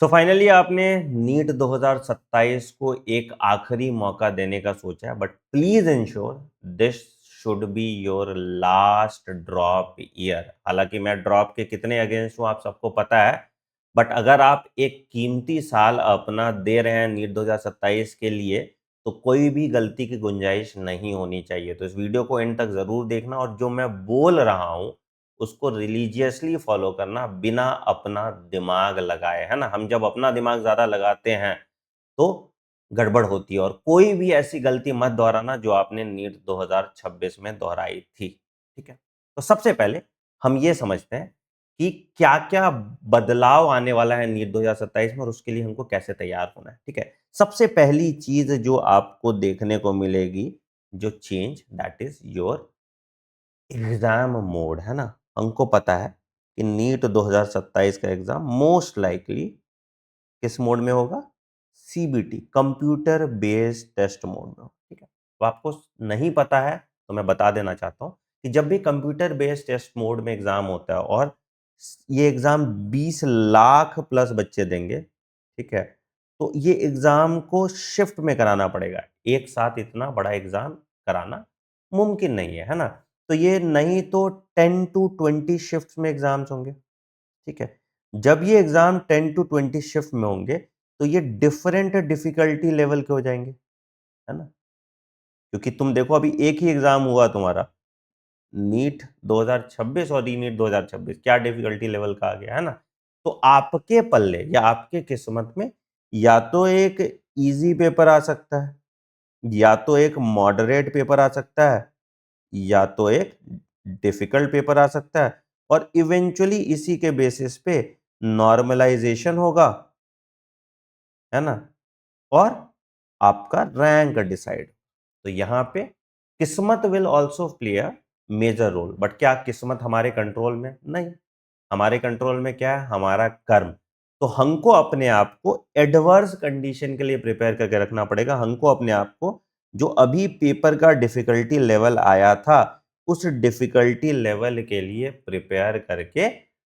So finally आपने NEET 2027 को एक आखिरी मौका देने का सोचा है, but please ensure this should be your last drop year. हालांकि मैं ड्रॉप के कितने अगेंस्ट हूँ आप सबको पता है, बट अगर आप एक कीमती साल अपना दे रहे हैं नीट 2027 के लिए, तो कोई भी गलती की गुंजाइश नहीं होनी चाहिए। तो इस वीडियो को एंड तक जरूर देखना, और जो मैं बोल रहा हूँ उसको रिलीजियसली फॉलो करना, बिना अपना दिमाग लगाए। है ना, हम जब अपना दिमाग ज्यादा लगाते हैं तो गड़बड़ होती है, और कोई भी ऐसी गलती मत दोहराना जो आपने नीट 2026 में दोहराई थी। ठीक है, तो सबसे पहले हम ये समझते हैं कि क्या क्या बदलाव आने वाला है नीट 2027 में, और उसके लिए हमको कैसे तैयार होना है। ठीक है, सबसे पहली चीज जो आपको देखने को मिलेगी, जो change, that is your exam mode. है ना, हमको पता है कि नीट 2027 का एग्जाम मोस्ट लाइकली किस मोड में होगा? CBT, computer based test mode में। ठीक है, तो आपको नहीं पता है तो मैं बता देना चाहता हूं कि जब भी कंप्यूटर बेस्ड टेस्ट मोड में एग्जाम होता है, और ये एग्जाम 20 लाख प्लस बच्चे देंगे, ठीक है, तो ये एग्जाम को शिफ्ट में कराना पड़ेगा। एक साथ इतना बड़ा एग्जाम कराना मुमकिन नहीं है ना। तो ये नहीं तो 10 to 20 शिफ्ट में एग्जाम्स होंगे। ठीक है, जब ये एग्जाम 10 to 20 शिफ्ट में होंगे, तो ये डिफरेंट डिफिकल्टी लेवल के हो जाएंगे। है ना, क्योंकि तुम देखो अभी एक ही एग्जाम हुआ तुम्हारा, नीट 2026 और री नीट 2026, क्या डिफिकल्टी लेवल का आ गया। है ना, तो आपके पल्ले या आपके किस्मत में या तो एक इजी पेपर आ सकता है, या तो एक मॉडरेट पेपर आ सकता है, या तो एक डिफिकल्ट पेपर आ सकता है, और इवेंचुअली इसी के बेसिस पे नॉर्मलाइजेशन होगा। है ना, और आपका रैंक डिसाइड। तो यहां पे किस्मत will also play a major role, but क्या किस्मत हमारे कंट्रोल में? नहीं। हमारे कंट्रोल में क्या है? हमारा कर्म। तो हमको अपने आप को एडवर्स कंडीशन के लिए प्रिपेयर करके रखना पड़ेगा। हमको अपने आप को, जो अभी पेपर का डिफिकल्टी लेवल आया था, उस डिफिकल्टी लेवल के लिए प्रिपेयर करके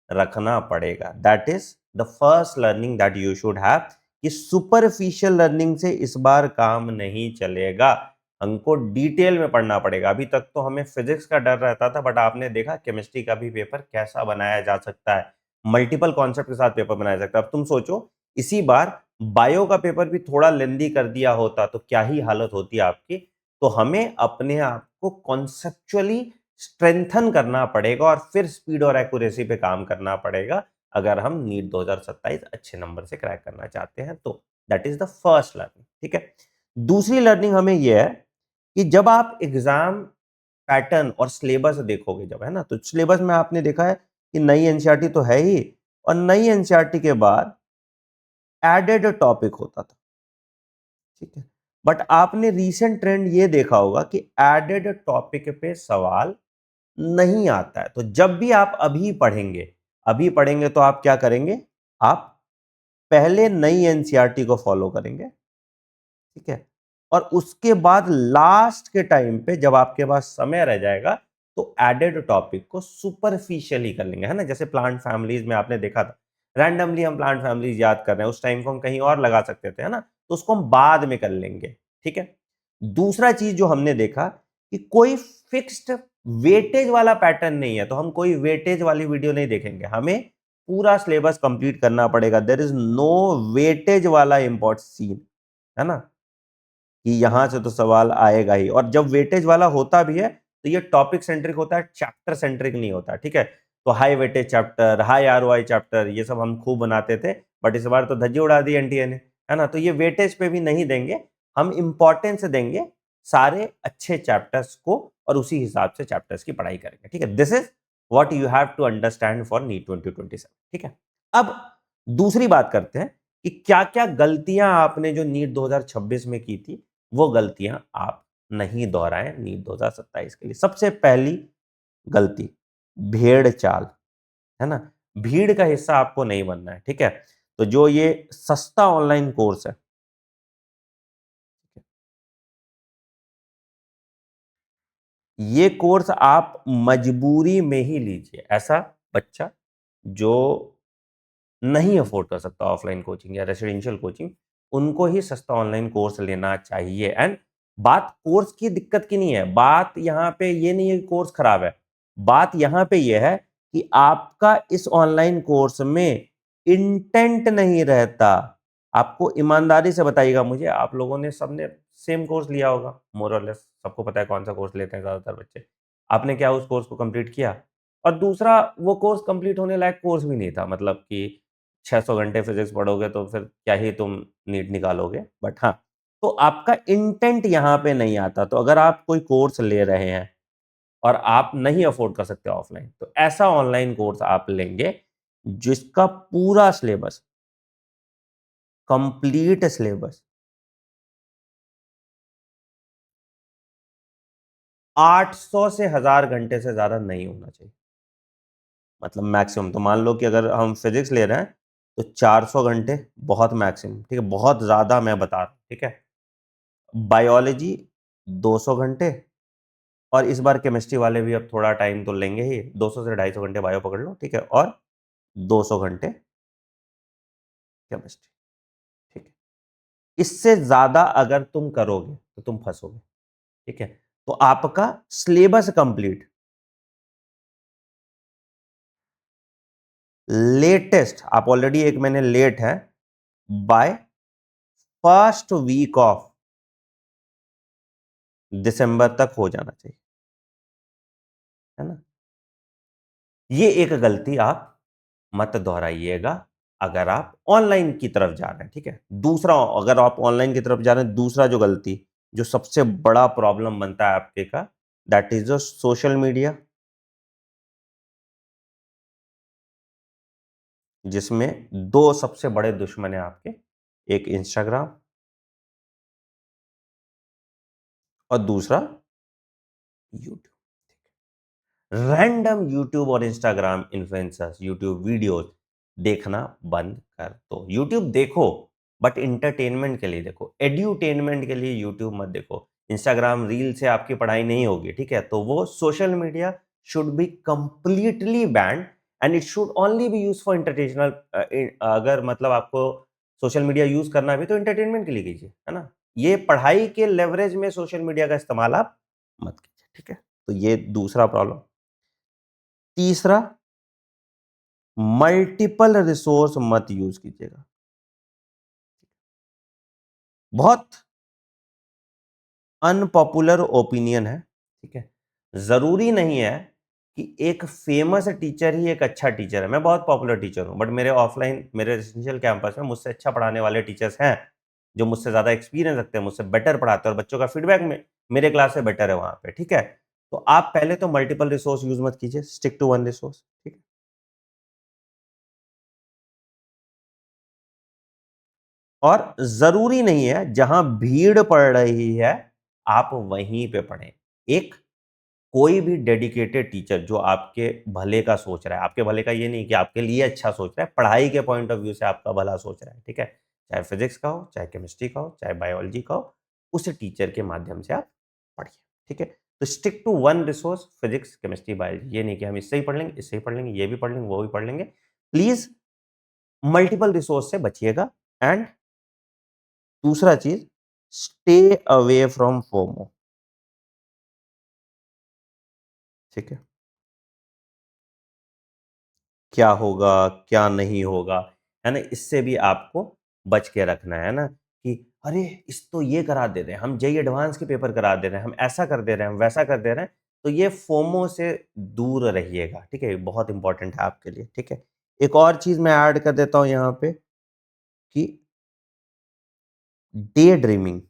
रखना पड़ेगा। That is the first learning that you should have, कि सुपरफिशियल लर्निंग से इस बार काम नहीं चलेगा। हमको डिटेल में पढ़ना पड़ेगा। अभी तक तो हमें फिजिक्स का डर रहता था, बट आपने देखा केमिस्ट्री का भी पेपर कैसा बनाया जा सकता है, मल्टीपल कॉन्सेप्ट के साथ पेपर बनाया जा सकता है। अब तुम सोचो, इसी बार बायो का पेपर भी थोड़ा लेंदी कर दिया होता तो क्या ही हालत होती आपकी। तो हमें अपने आप को कॉन्सेप्चुअली स्ट्रेंथन करना पड़ेगा, और फिर स्पीड और एक्यूरेसी पे काम करना पड़ेगा, अगर हम नीट 2027 अच्छे नंबर से क्रैक करना चाहते हैं तो। That is the first learning. ठीक है, दूसरी लर्निंग हमें यह है कि जब आप एग्जाम पैटर्न और सिलेबस देखोगे जब, है ना, तो सिलेबस में आपने देखा है कि नई एनसीईआरटी तो है ही, और नई एनसीईआरटी के बाद एडेड टॉपिक होता था। ठीक है, बट आपने रीसेंट ट्रेंड ये देखा होगा कि एडेड टॉपिक पे सवाल नहीं आता है। तो जब भी आप अभी पढ़ेंगे तो आप क्या करेंगे? आप पहले नई एनसीईआरटी को फॉलो करेंगे। ठीक है, और उसके बाद लास्ट के टाइम पे जब आपके पास समय रह जाएगा, तो एडेड टॉपिक को सुपरफिशियली कर लेंगे। है ना, जैसे प्लांट फैमिलीज में आपने देखा था, रैंडमली हम प्लांट फैमिलीज याद कर रहे हैं, उस टाइम को हम कहीं और लगा सकते थे। है ना, तो उसको हम बाद में कर लेंगे। ठीक है, दूसरा चीज जो हमने देखा कि कोई फिक्स्ड वेटेज वाला पैटर्न नहीं है, तो हम कोई वेटेज वाली वीडियो नहीं देखेंगे। हमें पूरा सिलेबस कंप्लीट करना पड़ेगा। देयर इज नो वेटेज वाला इंपॉर्ट सीन। है ना, कि यहां से तो सवाल आएगा ही, और जब वेटेज वाला होता भी है तो ये टॉपिक सेंट्रिक होता है, चैप्टर सेंट्रिक नहीं होता। ठीक है, तो high weightage chapter, high ROI chapter, ये सब हम खूब बनाते थे, बट इस बार तो धज्जी उड़ा दी एनटीए ने। है ना, तो ये वेटेज पे भी नहीं देंगे, हम इंपॉर्टेंस देंगे सारे अच्छे चैप्टर्स को, और उसी हिसाब से चैप्टर्स की पढ़ाई करेंगे। ठीक है, this is what you have to understand for NEET 2027। ठीक है, अब दूसरी बात करते हैं कि क्या क्या गलतियां आपने जो नीट 2026 में की थी, वो गलतियां आप नहीं दोहराएं नीट 2027 के लिए। सबसे पहली गलती, भेड़ चाल। है ना, भीड़ का हिस्सा आपको नहीं बनना है। ठीक है, तो जो ये सस्ता ऑनलाइन कोर्स है, ये कोर्स आप मजबूरी में ही लीजिए। ऐसा बच्चा जो नहीं अफोर्ड कर सकता ऑफलाइन कोचिंग या रेसिडेंशियल कोचिंग, उनको ही सस्ता ऑनलाइन कोर्स लेना चाहिए। एंड बात कोर्स की दिक्कत की नहीं है, बात यहाँ पे ये नहीं है कि कोर्स खराब है, बात यहाँ पे ये है कि आपका इस ऑनलाइन कोर्स में इंटेंट नहीं रहता। आपको ईमानदारी से बताइएगा मुझे, आप लोगों ने सबने सेम कोर्स लिया होगा मोर और लेस, सबको पता है कौन सा कोर्स लेते हैं ज़्यादातर बच्चे। आपने क्या उस कोर्स को कंप्लीट किया? और दूसरा, वो कोर्स कंप्लीट होने लायक कोर्स भी नहीं था, मतलब कि 600 घंटे फिजिक्स पढ़ोगे तो फिर क्या ही तुम नीट निकालोगे। बट हाँ, तो आपका इंटेंट यहाँ पे नहीं आता। तो अगर आप कोई कोर्स ले रहे हैं और आप नहीं अफोर्ड कर सकते ऑफलाइन, तो ऐसा ऑनलाइन कोर्स आप लेंगे जिसका पूरा सिलेबस, कंप्लीट सिलेबस 800 से 1000 घंटे से ज्यादा नहीं होना चाहिए, मतलब मैक्सिमम। तो मान लो कि अगर हम फिजिक्स ले रहे हैं तो 400 घंटे बहुत मैक्सिमम, ठीक है, बहुत ज्यादा मैं बता रहा हूं, ठीक है। बायोलॉजी 200 घंटे, और इस बार केमिस्ट्री वाले भी अब थोड़ा टाइम तो लेंगे ही, 200 से 250 घंटे बायो पकड़ लो, ठीक है, और 200 घंटे केमिस्ट्री, ठीक है। इससे ज्यादा अगर तुम करोगे तो तुम फंसोगे, ठीक है। तो आपका सिलेबस कंप्लीट, लेटेस्ट, आप ऑलरेडी 1 महीने लेट है, बाय फर्स्ट वीक ऑफ दिसंबर तक हो जाना चाहिए, है ना। ये एक गलती आप मत दोहराइएगा अगर आप ऑनलाइन की तरफ जा रहे हैं, ठीक है। दूसरा, अगर आप ऑनलाइन की तरफ जा रहे हैं, दूसरा जो गलती, जो सबसे बड़ा प्रॉब्लम बनता है आपके का, that is the social media, जिसमें दो सबसे बड़े दुश्मन है आपके, एक इंस्टाग्राम और दूसरा यूट्यूब। रैंडम यूट्यूब और इंस्टाग्राम इन्फ्लुएंसर्स, यूट्यूब वीडियोस देखना बंद कर दो। यूट्यूब देखो, बट इंटरटेनमेंट के लिए देखो, एड्यूटेनमेंट के लिए यूट्यूब मत देखो। इंस्टाग्राम रील से आपकी पढ़ाई नहीं होगी, ठीक है। तो वो social media should be completely banned, and it should only be use for entertainment. अगर मतलब आपको सोशल मीडिया यूज करना भी तो इंटरटेनमेंट के लिए कीजिए, है ना। ये पढ़ाई के लेवरेज में सोशल मीडिया का इस्तेमाल आप मत कीजिए, ठीक है। तो ये दूसरा प्रॉब्लम। तीसरा, मल्टीपल रिसोर्स मत यूज कीजिएगा। बहुत अनपॉपुलर ओपिनियन है, ठीक है। जरूरी नहीं है कि एक फेमस टीचर ही एक अच्छा टीचर है। मैं बहुत पॉपुलर टीचर हूं, बट मेरे ऑफलाइन, मेरे रेसिडेंशियल कैंपस में मुझसे अच्छा पढ़ाने वाले टीचर्स हैं, जो मुझसे ज्यादा एक्सपीरियंस रखते हैं, मुझसे बेटर पढ़ाते हैं, और बच्चों का फीडबैक में मेरे क्लास से बेटर है वहां पे, ठीक है। तो आप पहले तो मल्टीपल रिसोर्स यूज मत कीजिए, स्टिक टू वन रिसोर्स, ठीक है। और जरूरी नहीं है जहां भीड़ पड़ रही है आप वहीं पे पढ़ें। एक कोई भी डेडिकेटेड टीचर जो आपके भले का सोच रहा है, आपके भले का ये नहीं कि आपके लिए अच्छा सोच रहा है, पढ़ाई के पॉइंट ऑफ व्यू से आपका भला सोच रहा है, ठीक है। चाहे फिजिक्स का हो, चाहे केमिस्ट्री का हो, चाहे बायोलॉजी का हो, उस टीचर के माध्यम से आप पढ़िए, ठीक है। तो stick to one resource, physics chemistry biology. ये नहीं कि हम इससे ही पढ़ लेंगे, इससे ही पढ़ लेंगे, ये भी पढ़ लेंगे, वो भी पढ़ लेंगे। प्लीज मल्टीपल रिसोर्स से बचिएगा। एंड दूसरा चीज, स्टे अवे फ्रॉम फोमो, ठीक है। क्या होगा, क्या नहीं होगा, है ना, इससे भी आपको बच के रखना है ना। कि अरे इस तो ये करा दे रहे हैं, हम जेई एडवांस के पेपर करा दे रहे हैं, हम ऐसा कर दे रहे हैं, हम वैसा कर दे रहे हैं। तो ये फोमो से दूर रहिएगा, ठीक है। ये बहुत इंपॉर्टेंट है आपके लिए, ठीक है। एक और चीज मैं ऐड कर देता हूं यहाँ पे, कि डे ड्रीमिंग,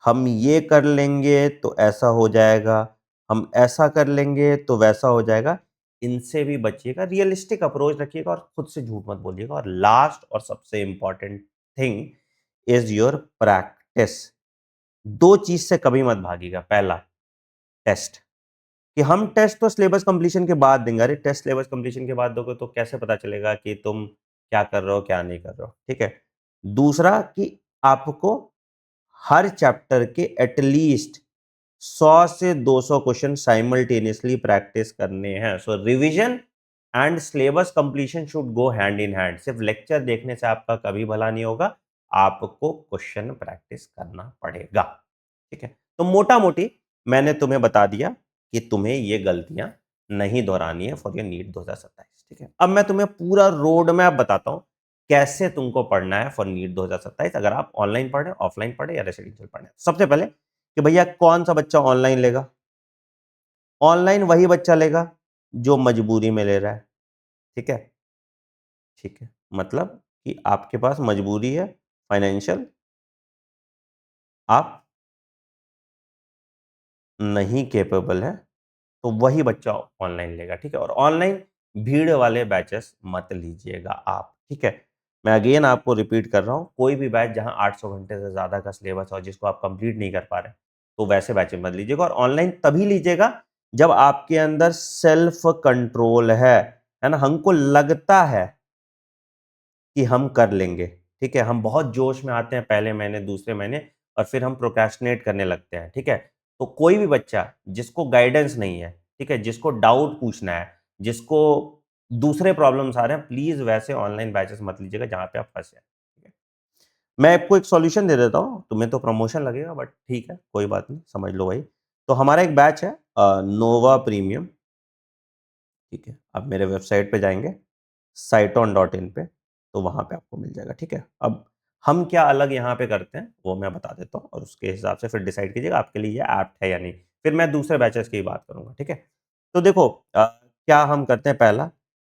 हम ये कर लेंगे तो ऐसा हो जाएगा, हम ऐसा कर लेंगे तो वैसा हो जाएगा, इनसे भी बचिएगा। रियलिस्टिक अप्रोच रखिएगा और खुद से झूठ मत बोलिएगा। और लास्ट और सबसे important thing is your practice. दो चीज से कभी मत भागिएगा। पहला, टेस्ट, कि हम टेस्ट तो सिलेबस कंप्लीशन के बाद देंगे। अरे टेस्ट सिलेबस कंप्लीशन के बाद दोगे तो कैसे पता चलेगा कि तुम क्या कर रहे हो, क्या नहीं कर रहे हो, ठीक है। दूसरा, कि आपको हर चैप्टर के एटलीस्ट 100 से 200 क्वेश्चन साइमल्टेनियसली प्रैक्टिस करने हैं। So revision and syllabus completion should go hand in hand. सिर्फ लेक्चर देखने से आपका कभी भला नहीं होगा, आपको क्वेश्चन प्रैक्टिस करना पड़ेगा। ठीक है, तो मोटा मोटी मैंने तुम्हें बता दिया कि तुम्हें ये गलतियां नहीं दोहरानी है फॉर योर नीट 2027। ठीक है, अब मैं तुम्हें पूरा रोड मैप बताता हूं कैसे तुमको पढ़ना है फॉर नीट 2027, अगर आप ऑनलाइन पढ़े, ऑफलाइन पढ़े या रेसिडेंशियल पढ़े। सबसे पहले कि भैया कौन सा बच्चा ऑनलाइन लेगा? ऑनलाइन वही बच्चा लेगा जो मजबूरी में ले रहा है। ठीक है, ठीक है, मतलब कि आपके पास मजबूरी है, फाइनेंशियल, आप नहीं कैपेबल है, तो वही बच्चा ऑनलाइन लेगा। ठीक है, और ऑनलाइन भीड़ वाले बैचेस मत लीजिएगा आप। ठीक है, मैं अगेन आपको रिपीट कर रहा हूँ, कोई भी बैच जहाँ 800 घंटे से ज़्यादा का सिलेबस और जिसको आप कंप्लीट नहीं कर पा रहे, तो वैसे बैचेस मत लीजिएगा। और ऑनलाइन तभी लीजिएगा जब आपके अंदर सेल्फ कंट्रोल है ना, हमको लगता है कि हम कर लेंगे। ठीक है, हम बहुत जोश में आते हैं पहले महीने, दूसरे महीने, और फिर हम प्रोक्रेस्टिनेट करने लगते हैं। ठीक है, तो कोई भी बच्चा जिसको गाइडेंस नहीं है, ठीक है, जिसको डाउट पूछना है, जिसको दूसरे प्रॉब्लम्स आ रहे हैं, प्लीज वैसे ऑनलाइन बैचेस मत लीजिएगा जहां पे आप फंसे हैं। ठीक है, मैं आपको एक सॉल्यूशन दे देता हूं, तुम्हें तो प्रमोशन लगेगा बट ठीक है, कोई बात नहीं, समझ लो भाई। तो हमारा एक बैच है नोवा प्रीमियम। ठीक है, आप मेरे वेबसाइट पे जाएंगे साइटोन.इन पे, तो वहाँ पे आपको मिल जाएगा। ठीक है, अब हम क्या अलग यहाँ पे करते हैं वो मैं बता देता हूँ, और उसके हिसाब से फिर डिसाइड कीजिएगा आपके लिए ये ऐप्ट है या नहीं। फिर मैं दूसरे बैचेस की बात करूँगा। ठीक है, तो देखो क्या हम करते हैं, पहला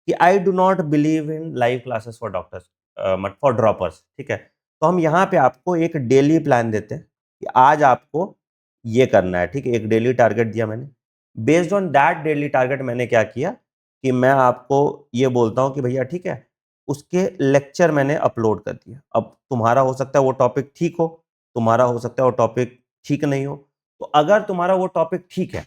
कि I do not believe in live classes for doctors, मत फॉर ड्रॉपर्स। ठीक है, तो हम यहाँ पे आपको एक डेली प्लान देते हैं कि आज आपको ये करना है। ठीक है, एक डेली टारगेट दिया मैंने, based on that daily target मैंने क्या किया कि मैं आपको ये बोलता हूँ कि भैया ठीक है, उसके लेक्चर मैंने अपलोड कर दिया। अब तुम्हारा हो सकता है वो टॉपिक ठीक हो, तुम्हारा हो सकता है वो टॉपिक ठीक नहीं हो। तो अगर तुम्हारा वो टॉपिक ठीक है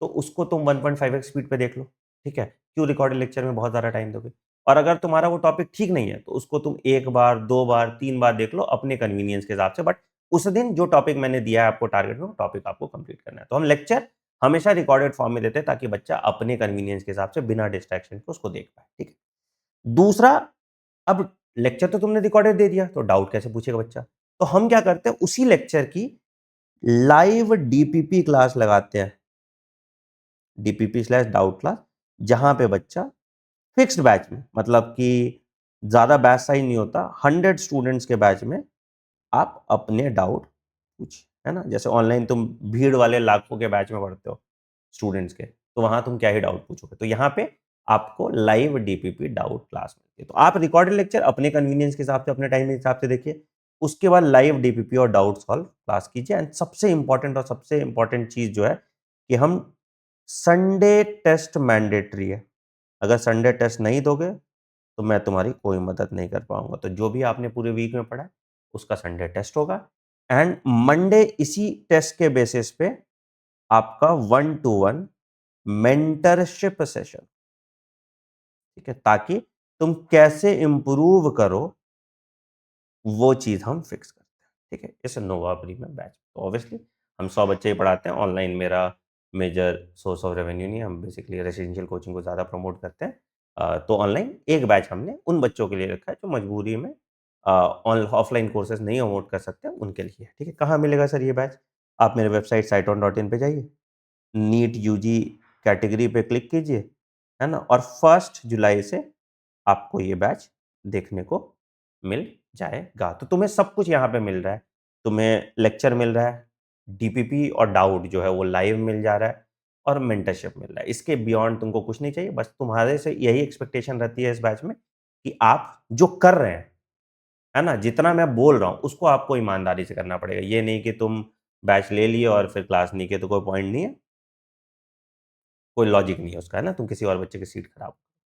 तो उसको तुम 1.5x स्पीड पे देख लो। ठीक है, क्यों रिकॉर्डेड लेक्चर में बहुत ज़्यादा टाइम दोगे? और अगर तुम्हारा वो टॉपिक ठीक नहीं है तो उसको तुम 1 बार, 2 बार, 3 बार देख लो अपने कन्वीनियंस के हिसाब से। बट उस दिन जो टॉपिक मैंने दिया है आपको टारगेट में, वो टॉपिक आपको कंप्लीट करना है। तो हम लेक्चर हमेशा रिकॉर्डेड फॉर्म में देते हैं ताकि बच्चा अपने कन्वीनियंस के हिसाब से बिना डिस्ट्रैक्शन के उसको देख पाए। ठीक है, दूसरा, अब लेक्चर तो तुमने रिकॉर्डेड दे दिया तो डाउट कैसे पूछेगा बच्चा? तो हम क्या करते हैं, उसी लेक्चर की लाइव डीपीपी क्लास लगाते हैं, DPP/डाउट क्लास, जहां पे बच्चा फिक्स्ड बैच में, मतलब कि ज्यादा बैच साइज नहीं होता, 100 स्टूडेंट्स के बैच में आप अपने डाउट पूछ, है ना। जैसे ऑनलाइन तुम भीड़ वाले लाखों के बैच में पढ़ते हो स्टूडेंट्स के, तो वहां तुम क्या ही डाउट पूछोगे, तो यहाँ पे आपको लाइव DPP डाउट क्लास मिलती है। तो आप रिकॉर्डेड लेक्चर अपने कन्वीनियंस के हिसाब से, अपने टाइम के हिसाब से देखिए, उसके बाद लाइव DPP और डाउट सॉल्व क्लास कीजिए। एंड सबसे इंपॉर्टेंट, और सबसे इंपॉर्टेंट चीज जो है कि हम संडे टेस्ट मैंडेटरी है। अगर संडे टेस्ट नहीं दोगे तो मैं तुम्हारी कोई मदद नहीं कर पाऊंगा। तो जो भी आपने पूरे वीक में पढ़ा है उसका संडे टेस्ट होगा, एंड मंडे इसी टेस्ट के बेसिस पे आपका 1-to-1 मेंटरशिप सेशन। ठीक है, ताकि तुम कैसे इंप्रूव करो वो चीज हम फिक्स करते हैं। ठीक है, इस नोवा प्रीमियम बैच तो ऑब्वियसली हम 100 बच्चे ही पढ़ाते हैं। ऑनलाइन मेरा मेजर सोर्स ऑफ रेवेन्यू नहीं है, हम बेसिकली रेसिडेंशियल कोचिंग को ज़्यादा प्रमोट करते हैं। तो ऑनलाइन एक बैच हमने उन बच्चों के लिए रखा है जो मजबूरी में ऑफलाइन कोर्सेज नहीं अफोर्ड कर सकते, उनके लिए। ठीक है, कहाँ मिलेगा सर ये बैच? आप मेरे वेबसाइट साइटोन.इन पे जाइए, नीट यूजी कैटेगरी पे क्लिक कीजिए, है ना, और 1 जुलाई से आपको ये बैच देखने को मिल जाएगा। तो तुम्हें सब कुछ यहाँ पे मिल रहा है, तुम्हें लेक्चर मिल रहा है, DPP और डाउट जो है वो लाइव मिल जा रहा है, और मेंटरशिप मिल रहा है। इसके बियॉन्ड तुमको कुछ नहीं चाहिए, बस तुम्हारे से यही एक्सपेक्टेशन रहती है इस बैच में कि आप जो कर रहे हैं, है ना, जितना मैं बोल रहा हूँ उसको आपको ईमानदारी से करना पड़ेगा। ये नहीं कि तुम बैच ले लिए और फिर क्लास नहीं किए तो कोई पॉइंट नहीं है, कोई लॉजिक नहीं है उसका, है ना, तुम किसी और बच्चे की सीट खराब।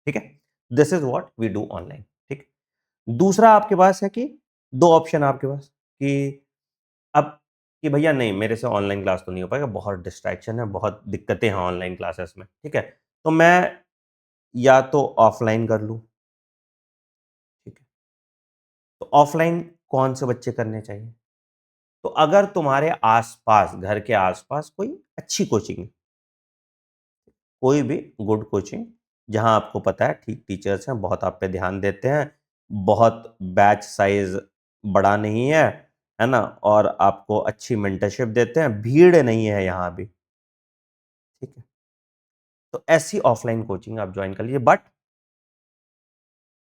ठीक है, this is what we do online. ठीक, दूसरा आपके पास है कि 2 ऑप्शन आपके पास कि अब कि भैया नहीं, मेरे से ऑनलाइन क्लास तो नहीं हो पाएगा, बहुत डिस्ट्रैक्शन है, बहुत दिक्कतें हैं ऑनलाइन क्लासेस में। ठीक है, तो मैं या तो ऑफलाइन कर लूँ। ठीक है, तो ऑफलाइन कौन से बच्चे करने चाहिए? तो अगर तुम्हारे आस-पास, घर के आस-पास कोई अच्छी कोचिंग है, कोई भी गुड कोचिंग जहाँ आपको पता है ठीक टीचर्स हैं, बहुत आप पे ध्यान देते हैं, बहुत बैच साइज़ बड़ा नहीं है ना? और आपको अच्छी मेंटरशिप देते हैं, भीड़ नहीं है यहाँ भी, ठीक है? तो ऐसी ऑफलाइन कोचिंग आप जॉइन कर लीजिए, बट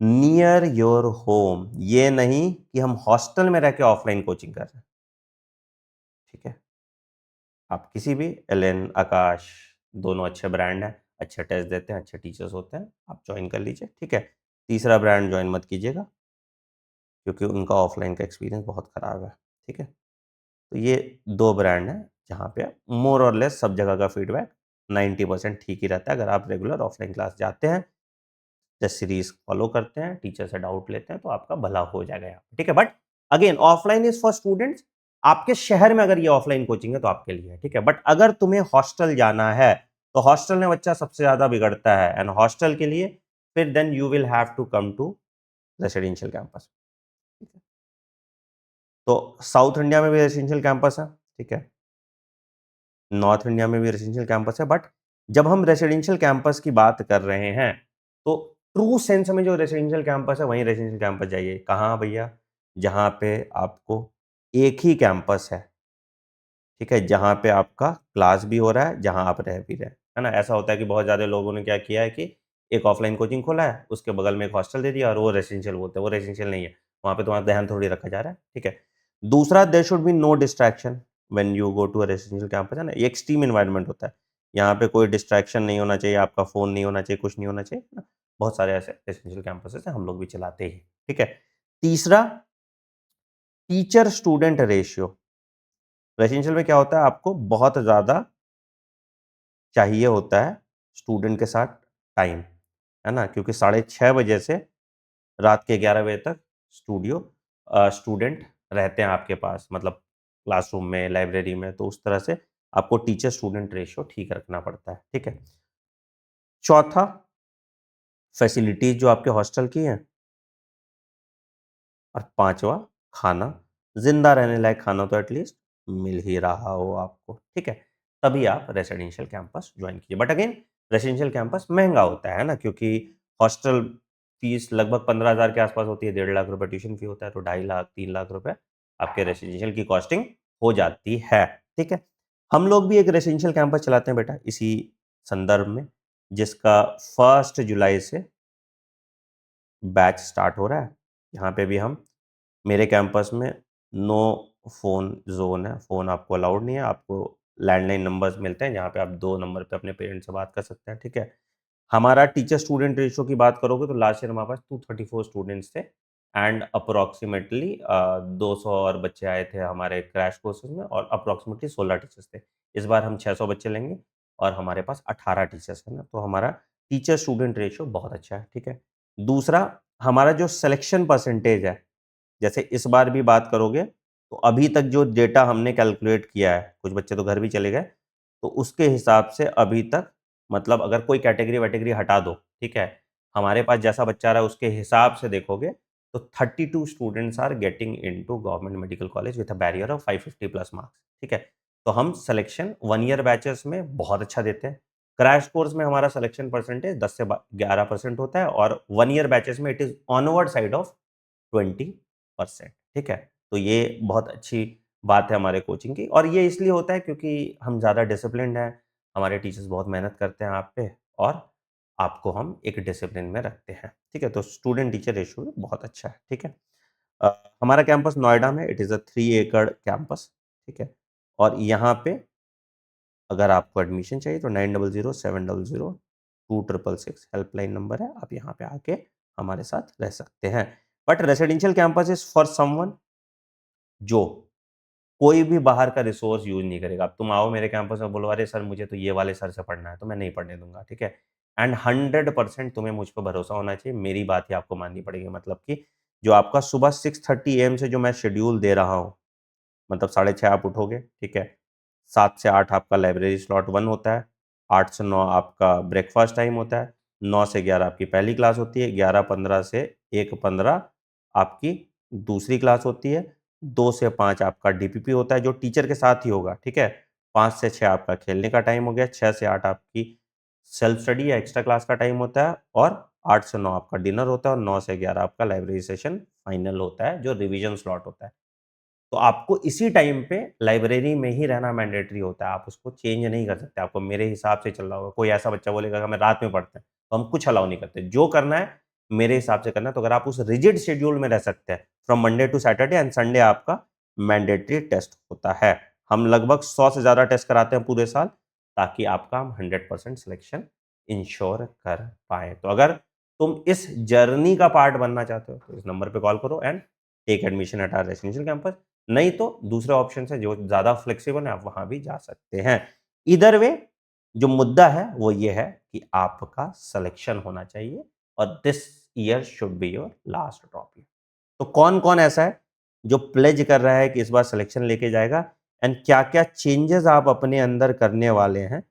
नियर योर होम, ये नहीं कि हम हॉस्टल में रह के ऑफलाइन कोचिंग कर रहे हैं, ठीक है? आप किसी भी एलेन, आकाश, दोनों अच्छे ब्रांड हैं, अच्छे टेस्ट देते हैं, अच्छे टीचर्स होते हैं, आप जॉइन कर लीजिए, ठीक है? तीसरा ब्रांड जॉइन मत कीजिएगा, क्योंकि उनका ऑफलाइन का एक्सपीरियंस बहुत खराब है, ठीक है? तो ये 2 ब्रांड हैं, जहाँ पे मोर और लेस सब जगह का फीडबैक 90% ठीक ही रहता है, अगर आप रेगुलर ऑफलाइन क्लास जाते हैं, टेस्ट सीरीज़ फॉलो करते हैं, टीचर से डाउट लेते हैं, तो आपका भला हो जाएगा यहाँ पे, ठीक है? But again offline is for students, आपके शहर में अगर ये ऑफलाइन कोचिंग है, तो आपके लिए है, ठीक है? बट अगर तुम्हें हॉस्टल जाना है, तो हॉस्टल में बच्चा सबसे ज़्यादा बिगड़ता है, एंड हॉस्टल के लिए फिर then you will have to come to residential campus, ठीक है? तो साउथ इंडिया में भी रेसिडेंशियल कैंपस है, ठीक है? नॉर्थ इंडिया में भी रेसिडेंशियल कैंपस है, बट जब हम रेसिडेंशियल कैंपस की बात कर रहे हैं, तो ट्रू सेंस में जो रेसिडेंशियल कैंपस है, वहीं रेसिडेंशियल कैंपस जाइए। कहाँ भैया? जहाँ पे आपको एक ही कैंपस है, ठीक है? जहाँ पे आपका क्लास भी हो रहा है, जहाँ आप रह भी रहे हैं, है ना? ऐसा होता है कि बहुत ज़्यादा लोगों ने क्या किया है कि एक ऑफलाइन कोचिंग खोला है, उसके बगल में एक हॉस्टल दे दिया और वो रेसिडेंशियल बोलते हैं, वो रेसिडेंशियल नहीं है। वहाँ पे तुम्हारा ध्यान थोड़ी रखा जा रहा है, ठीक है? दूसरा, there should be no distraction when you go to a residential campus, है ना? ये एक्सट्रीम एनवायरनमेंट होता है। यहाँ पे कोई डिस्ट्रैक्शन नहीं होना चाहिए, आपका फ़ोन नहीं होना चाहिए, कुछ नहीं होना चाहिए, है ना? बहुत सारे ऐसे रेसिडेंशियल कैंपसेस हैं, हम लोग भी चलाते ही हैं, ठीक है? तीसरा, टीचर स्टूडेंट रेशियो। रेसिडेंशियल में क्या होता है, आपको बहुत ज़्यादा चाहिए होता है स्टूडेंट के साथ टाइम, है ना? क्योंकि साढ़े 6 बजे से रात के 11 बजे तक स्टूडेंट रहते हैं आपके पास, मतलब क्लासरूम में, लाइब्रेरी में, तो उस तरह से आपको टीचर स्टूडेंट रेशियो ठीक रखना पड़ता है, ठीक है? चौथा, फैसिलिटीज़ जो आपके हॉस्टल की हैं, और पाँचवाँ, खाना, ज़िंदा रहने लायक खाना तो एटलीस्ट मिल ही रहा हो आपको, ठीक है? तभी आप रेसिडेंशियल कैंपस जॉइन कीजिए। बट अगेन रेसिडेंशियल कैंपस महँगा होता है ना? क्योंकि हॉस्टल फीस लगभग 15,000 के आस-पास होती है, 1.5 लाख रुपए ट्यूशन फी होता है, तो 2.5 लाख, 3 लाख रुपए आपके रेसिडेंशियल की कॉस्टिंग हो जाती है, ठीक है? हम लोग भी एक रेसिडेंशियल कैंपस चलाते हैं बेटा, इसी संदर्भ में, जिसका 1 जुलाई से बैच स्टार्ट हो रहा है। यहाँ पे भी हम मेरे कैंपस में नो फ़ोन ज़ोन है, फ़ोन आपको अलाउड नहीं है, आपको लैंडलाइन नंबर्स मिलते हैं, जहाँ पे आप 2 नंबर पे अपने पेरेंट्स से बात कर सकते हैं, ठीक है? हमारा टीचर स्टूडेंट रेशियो की बात करोगे तो लास्ट ईयर हमारे पास 234 स्टूडेंट्स थे, एंड अप्रॉक्सिमेटली 200 और बच्चे आए थे हमारे क्रैश कोर्सेज़ में, और अप्रॉक्सिमेटली 16 टीचर्स थे। इस बार हम 600 बच्चे लेंगे और हमारे पास 18 टीचर्स हैं ना, तो हमारा टीचर स्टूडेंट रेशियो बहुत अच्छा है, ठीक है? दूसरा, हमारा जो सिलेक्शन परसेंटेज है, जैसे इस बार भी बात करोगे, तो अभी तक जो डेटा हमने कैलकुलेट किया है, कुछ बच्चे तो घर भी चले गए, तो उसके हिसाब से अभी तक, मतलब अगर कोई कैटेगरी-वैटेगरी हटा दो, ठीक है? हमारे पास जैसा बच्चा आ रहा है उसके हिसाब से देखोगे, तो 32 students are getting into government medical college with a barrier of 550 plus marks, ठीक है? तो हम सिलेक्शन 1 ईयर बैचेस में बहुत अच्छा देते हैं। क्रैश कोर्स में हमारा सिलेक्शन परसेंटेज 10 से बा 11% होता है, और 1 ईयर बैचेस में it is onward side of 20%, ठीक है? तो ये बहुत अच्छी बात है हमारे कोचिंग की, और ये इसलिए होता है क्योंकि हम ज़्यादा डिसिप्लिन्ड हैं, हमारे टीचर्स बहुत मेहनत करते हैं आप पे, और आपको हम एक डिसिप्लिन में रखते हैं, ठीक है? तो स्टूडेंट टीचर रेशियो भी बहुत अच्छा है, ठीक है? अ, हमारा कैंपस नोएडा में, इट इज़ अ 3 एकड़ कैंपस, ठीक है? और यहाँ पे अगर आपको एडमिशन चाहिए तो 9007002666 हेल्पलाइन नंबर है, आप यहाँ पे आके हमारे साथ रह सकते हैं। But residential campus is for someone जो कोई भी बाहर का रिसोर्स यूज़ नहीं करेगा। अब तुम आओ मेरे कैंपस में बोलो, "अरे सर मुझे तो ये वाले सर से पढ़ना है", तो मैं नहीं पढ़ने दूँगा, ठीक है? एंड 100% तुम्हें मुझ पे भरोसा होना चाहिए, मेरी बात ही आपको माननी पड़ेगी, मतलब कि जो आपका सुबह 6:30 एएम से जो मैं शेड्यूल दे रहा हूँ, मतलब 6:30 आप उठोगे, ठीक है? 7 से 8 आपका लाइब्रेरी स्लॉट 1 होता है, 8 से 9 आपका ब्रेकफ़ास्ट टाइम होता है, 9 से 11 आपकी पहली क्लास होती है, 11:15 से 1:15 आपकी दूसरी क्लास होती है, 2 से 5 आपका डीपीपी होता है, जो टीचर के साथ ही होगा, ठीक है? 5 से 6 आपका खेलने का टाइम हो गया, 6 से 8 आपकी सेल्फ स्टडी या एक्स्ट्रा क्लास का टाइम होता है, और 8 से 9 आपका डिनर होता है, और 9 से 11 आपका लाइब्रेरी सेशन फाइनल होता है, जो रिवीजन स्लॉट होता है। तो आपको इसी टाइम पे लाइब्रेरी में ही रहना मैंडेटरी होता है, आप उसको चेंज नहीं कर सकते, आपको मेरे हिसाब से चलना होगा। कोई ऐसा बच्चा बोलेगा कि हमें रात में पढ़ते हैं, तो हम कुछ अलाउ नहीं करते, जो करना है मेरे हिसाब से करना है। तो अगर आप उस रिजिड शेड्यूल में रह सकते हैं, from Monday to Saturday and Sunday आपका मैंडेटरी टेस्ट होता है। हम लगभग 100 से ज़्यादा टेस्ट कराते हैं पूरे साल, ताकि आपका हम 100% सिलेक्शन इंश्योर कर पाएँ। तो अगर तुम इस जर्नी का पार्ट बनना चाहते हो, तो इस नंबर पे कॉल करो and take admission at our residential campus. नहीं तो दूसरे ऑप्शन है जो ज़्यादा फ्लेक्सिबल है, आप वहाँ भी जा सकते हैं। ईदर वे जो मुद्दा है वो ये है कि आपका सिलेक्शन होना चाहिए, और this year should be your last drop year. तो कौन-कौन ऐसा है जो प्लेज कर रहा है कि इस बार सिलेक्शन लेके जाएगा, एंड क्या-क्या चेंजेस आप अपने अंदर करने वाले हैं,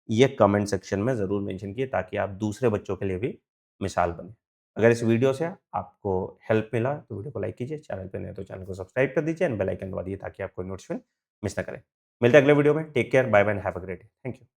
ये कमेंट सेक्शन में ज़रूर मेंशन कीजिए, ताकि आप दूसरे बच्चों के लिए भी मिसाल बनें। अगर इस वीडियो से आपको हेल्प मिला तो वीडियो को लाइक कीजिए, चैनल पे नए तो चैनल को सब्सक्राइब कर दीजिए एंड बेल आइकन दबा दीजिए, ताकि आप कोई नोटिफिकेशन मिस ना करें। मिलते हैं अगले वीडियो में। Take care, bye bye and have a great day. Thank you.